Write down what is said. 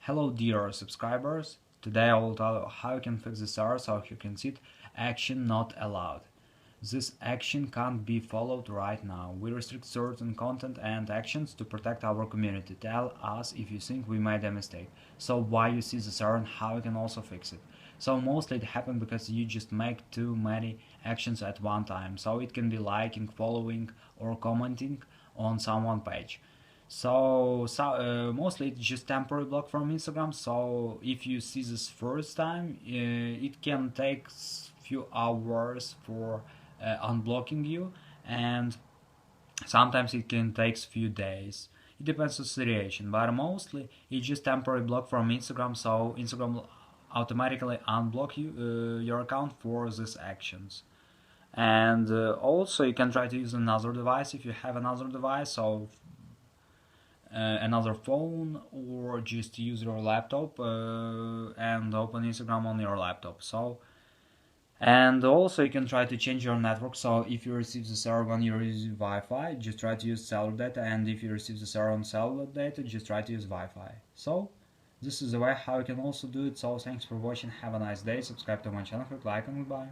Hello dear subscribers, today I will tell you how you can fix this error so you can see it, action not allowed. This action can't be followed right now. We restrict certain content and actions to protect our community. Tell us if you think we made a mistake. So why you see this error and how you can also fix it. So mostly it happens because you just make too many actions at one time. So it can be liking, following or commenting on someone's page. Mostly it's just temporary block from Instagram. So if you see this first time, it can take few hours for unblocking you, and sometimes it can take few days. It depends on the situation, but mostly it's just temporary block from Instagram. So Instagram will automatically unblock your account for these actions. And also you can try to use another device if you have another device. So another phone, or just use your laptop and open Instagram on your laptop. And also you can try to change your network. So if you receive the server when you use Wi-Fi, just try to use cellular data, and if you receive the server on cellular data, just try to use Wi-Fi. So this is the way how you can also do it. So thanks for watching, have a nice day, subscribe to my channel, click like, and goodbye.